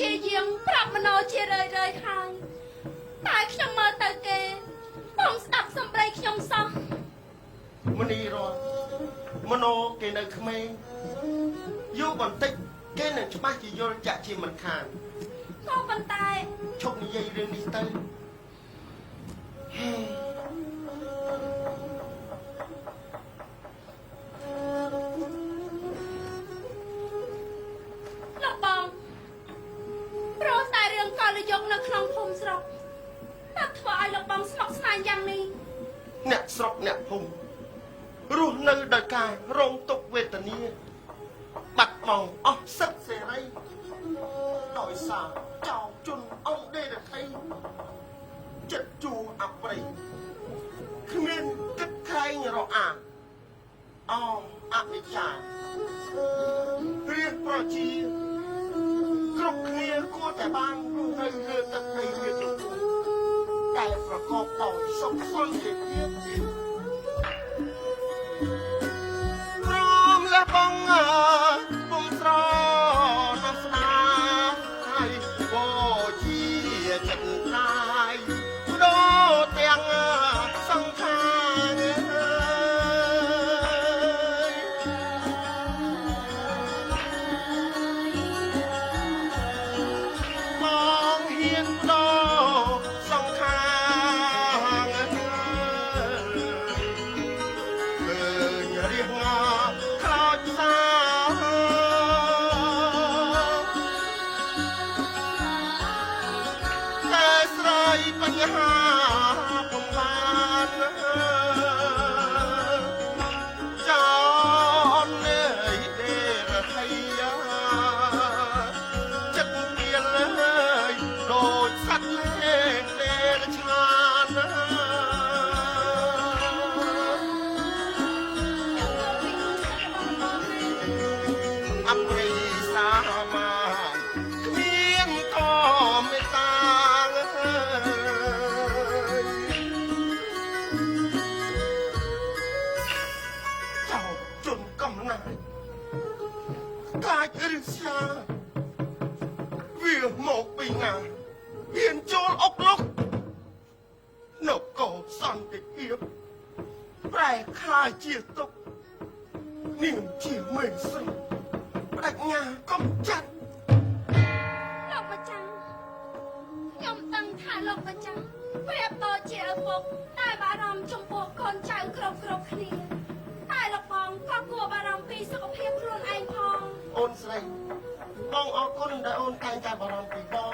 ជាយាមប្រាប់មโนជារឿយហើយតែខ្ញុំមើលទៅគេបងស្ដាប់សំដីខ្ញុំសោះមនីរត់មโนគេនៅក្មេងយូរបន្តិចគេនឹងច្បាស់ជាយល់ចាក់ជាមិនខានក៏ប៉ុន្តែឈប់និយាយរឿងនេះទៅលោកបងព្រោះតែរឿងកលយុគនៅក្នុងភូមិស្រុកតែធ្វើឲ្យលោកបងស្មុគស្មាញយ៉ាងនេះអ្នកស្រុកអ្នកភូមិរស់នៅដោយការរងទុក្ខវេទនាបាត់បង់អស់សិទ្ធិសេរីដោយសារចោរជនអង្គដេរថៃចិត្តជួអប្រិយគ្មានគិតខែងរអាអអនិច្ចារាជប្រជាគ្រប់គ្នាគួរតែបានរស់នៅលើទឹកដីរាជជុំតែប្រកបដោយសុខសន្តិភាពព្រមលះបង់ពុំស្រណោះស្នាហើយបូជាចិត្តណាយដូរទាំងសង្ខារបងហ៊ានដូរសង្ខារឃើញរៀងខ្លោចសាតែស្រីបញ្ហាពុំបានចោលនៃដេរថៃចិត្តមានលើយដូចសត្វលេងដេរឆានអប្រិយសាមានគ្មានធម៌មេត្តាចោរជនកំណាយកាចរិះសាវាមកពីណាហ៊ានចូលអុកលុកនៅកោសន្តិភាពប្រែខ្លាយជាទុកនាងជាមេស្រីប្រាជ្ញាកំចាត់លោកម្ចាស់ខ្ញុំដឹងថាលោកម្ចាស់ប្រៀបដូចជាឪពុកតែបារម្ភចំពោះកូនចៅគ្រប់គ្នាតែលោកបងក៏គួរបារម្ភពីសុខភាពខ្លួនឯងផងអូនស្រីបងអរគុណដែលអូនតែងតែបារម្ភពីបង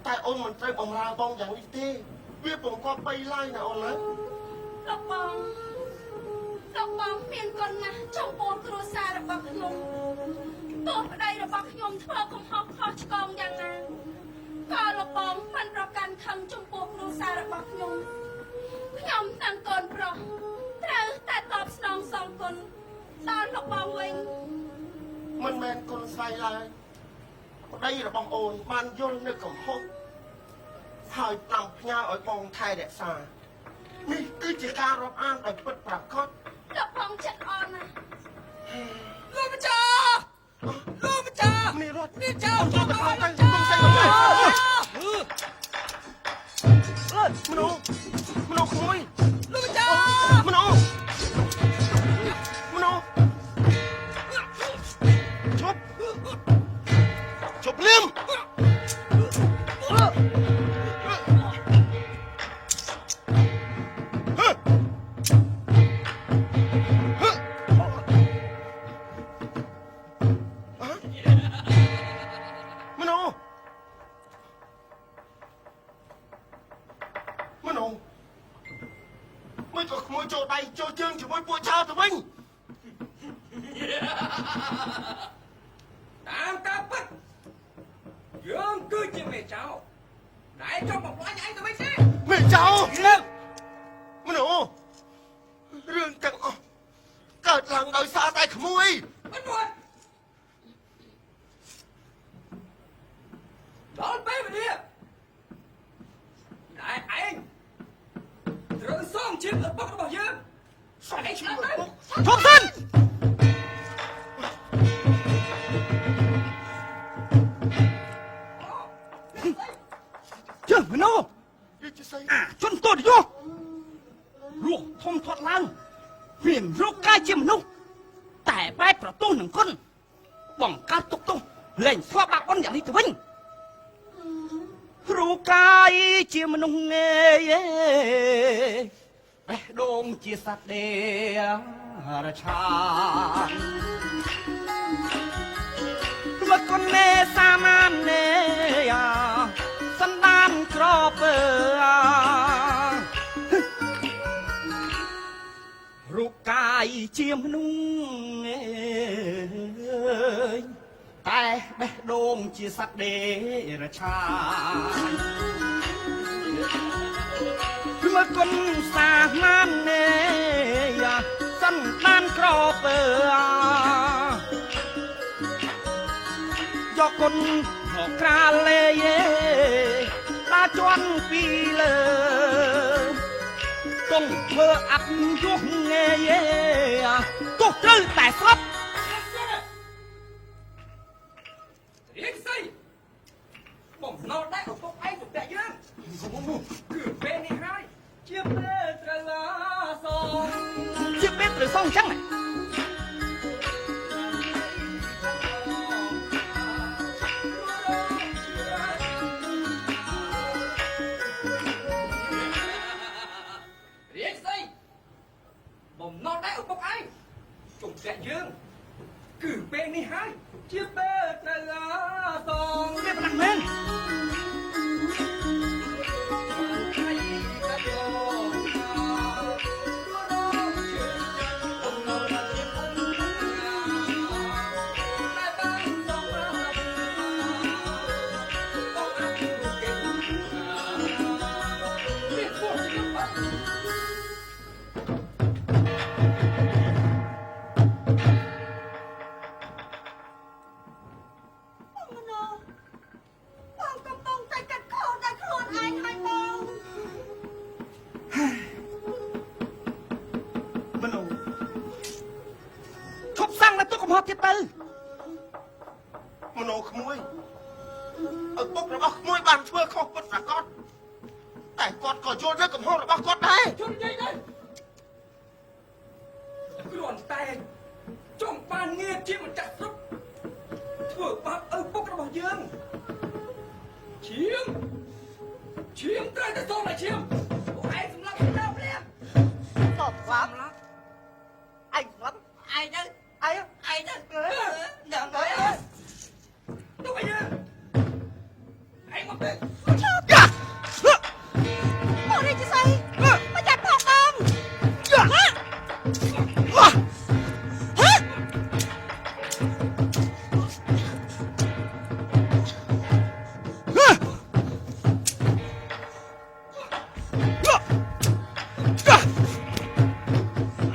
តែអូនមិនត្រូវបំរើបងយ៉ាងនេះទេវាពុំគប្បីឡើយណាអូនណាលោកបងមានគុណណាស់ចំពោះគ្រួសាររបស់ខ្ញុំទោះប្តីរបស់ខ្ញុំធ្វើកំហុសខុសឆ្គងយ៉ាងណាក៏លោកបងមិនប្រកាន់ខឹងចំពោះគ្រួសាររបស់ខ្ញុំទាំងកូនប្រុសត្រូវតែតបស្នងសងគុណដល់លោកបងវិញមិនមែនគុណស្រីឡើយប្តីរបស់អូនបានយល់នៅកំហុសហើយតាមផ្ញើឲ្យបងថែរក្សានេះគឺជាការរាប់អានដោយពិតប្រាកដលោកបងចិត្តអន់ណាលោកម្ចាស់នេះរត់នេះចៅចូលទៅខាងទៅគុំស្រីមកមនុស្សក្មួយលោកម្ចាស់មនុស្សជប់លៀមមិនក៏ក្មួយចូលដៃចូលជើងជាមួយពួកចោលទៅវិញតាមការពិតយើងគឺជាមេចៅតែចង់បំផ្លាញឯងទៅវិញទេមេចៅមនុស្សរឿងទាំងអស់កើតឡើងដោយសារតែក្មួយអត់មកដល់ពេលវេលាតែឯងត្រូវសងជាឪពុករបស់យើងសងជាឪពុកធំសិន Chứ mà nó វាជាស្អី Chân tôi đi vô Luộc thông thoát lang Huyền rốt cai chim nông Tẻ bayប្រទោសនឹងគុណបង្កើតទុកទោសលែងស្វាបាក់អនយ៉ាងនេះទៅវិញរូបកាយជាមនុស្សងេបេះដូងជាសត្វដេរឆានមកគុណនេសាមាននេសន្តានក្របរូបកាយជាមនុស្សតែបេះដូងជាសត្វដេរឆានមកគុណសាមាននេសន្តានក្របយកគុណមកក្រាលេតាជន់ពីលើต้องធ្វើអត់យុះងេទោះត្រូវតែស្រាប់ រៀងស្អីបំណោដែរឪពុកឯងទៅតែយើងគឺពេលនេះហើយជាពេលត្រូវសង ជាពេលត្រូវសងអញ្ចឹង រៀងស្អីបំណោដែរឪពុកឯងជុំតែយើងគឺពេលនេះហើយជាពេលត្រូវសង វាប៉ុណ្ណឹងមែន បងកំពុងតែកាត់ខោតែខ្លួនឯងហើយបង មនុស្សឈប់សាំងនៅទុកកំហត់ទៀតទៅ មនោក្មួយឪពុករបស់ក្មួយបានធ្វើខុសពិតប្រាកដតែគាត់ក៏យល់នៅកំហុសរបស់គាត់ដែរ ជន់និយាយទៅគ្រាន់តែចង់បានងារជាម្ចាស់ស្រុកធ្វើបាបឪពុករបស់យើងឈៀមត្រូវតែសូមតែឈៀមពួកឯងសម្លាប់ខ្ញុំដល់ព្រាម តបស្លាប់អញស្លាប់ឯងទៅយ៉ាងទៅ ទៅវិញឯងមកទៅ បងនេះជាស្អីមកចាត់ផងបង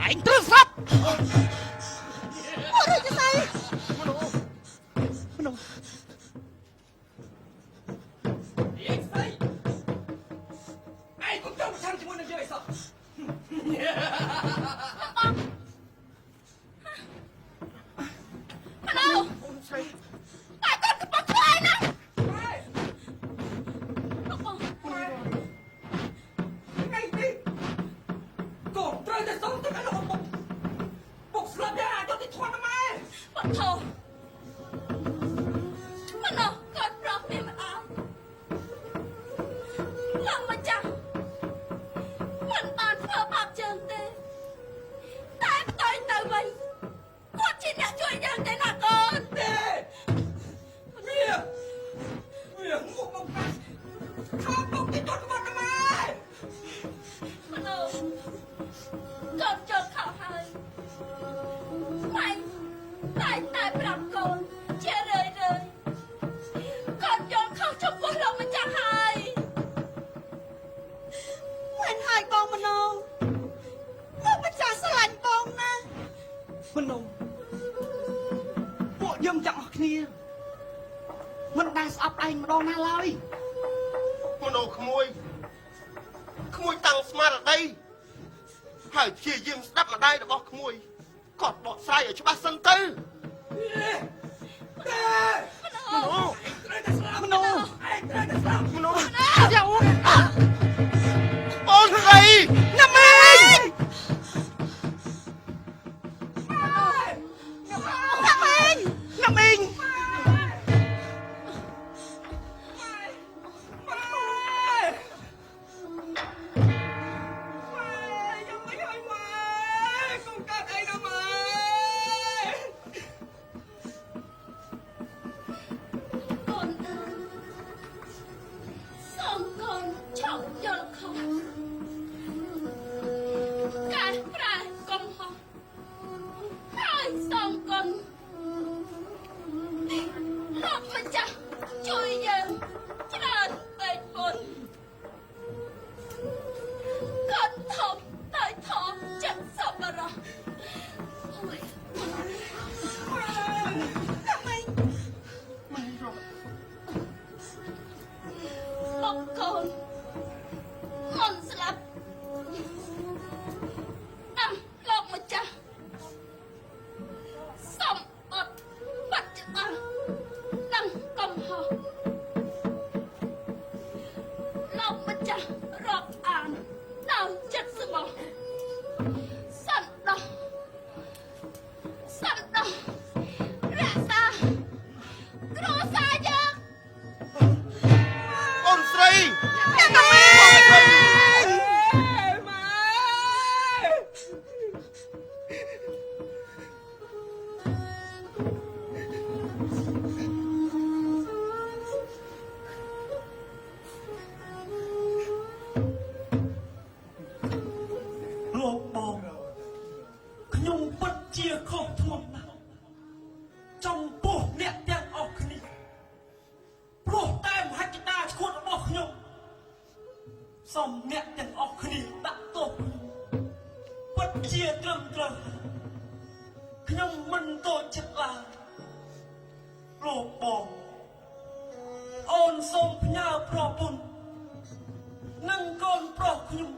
ឯងត្រូវស្រាប់ បងនេះជាស្អី មនុស្ស រៀងស្អីឯងកុំចង់ប្រឆាំងជាមួយនឹងយើងអីសោះ អូនស្រី តែគាត់កំពុងខ្លាយណាស់បង ថ្ងៃនេះកូនត្រូវតែសុំទឹកឲ្យលោកពុកស្លាប់យ៉ាងអយុត្តិធម៌ណាស់ម៉ែ បងធំមិនអត់គាត់ប្រាប់មានម្ដងឡើងមកចាស់មិនបានធ្វើបាបយើងទេតែផ្ទុយទៅវិញគាត់ជាអ្នកជួយយើងទេណាកូន ទេវាមកមកខាត់ពុកទីទុតមកណាម៉ែ មនុស្សកូនចត់ខោហើយម៉ែតែប្រាប់កូនជារឿយកូនយល់ខុសចំពោះលោកម្ចាស់ហើយមិនហើយបងមនុស្សលោកម្ចាស់ស្រឡាញ់បងណាស់ មនុស្សពួកយើងទាំងអស់គ្នាមិនដែលស្អប់ឯងម្ដងណាឡើយ មនោក្មួយតាំងស្មារតីហើយព្យាយាមស្ដាប់ម្ដាយរបស់ក្មួយគាត់បកស្រាយឲ្យច្បាស់សិនទៅ ទេ មនោ ត្រូវតែស្លាប់ មនុស្ស ឯងត្រូវតែ មនុស្ស យ៉ាអូ អូនស្រី ណាមីងណាមីង កូនអើយសូមកូនឆោតយល់ខុសការប្រាកំហុសហើយសូមកូនលោកម្ចាស់ជួយយើងច្រើនពេកបុណ្យកូនធំដោយធំចិត្តសប្បុរសអូយអរកូនមុនស្លាប់លោកម្ចាស់សូមអត់បាត់ច្បាស់និងកំហុសលោកម្ចាស់រាប់អានដល់ចិត្តស្មោះសន្តោសរក្សាគ្រួសារយើង អូនស្រី ណាមីង លោកបងខ្ញុំពិតជាខុសធ្ងន់ណាស់ចំពោះអ្នកទាំងអស់គ្នាព្រោះតែមហិច្ឆតាឈួតរបស់ខ្ញុំសូមអ្នកទាំងអស់គ្នាដាក់ទោសពិតជាត្រឹមត្រូវខ្ញុំមិនតូចចិត្តឡើយលោកបងអូនសូមផ្ញើប្រពន្ធនិងកូនប្រុសខ្ញុំ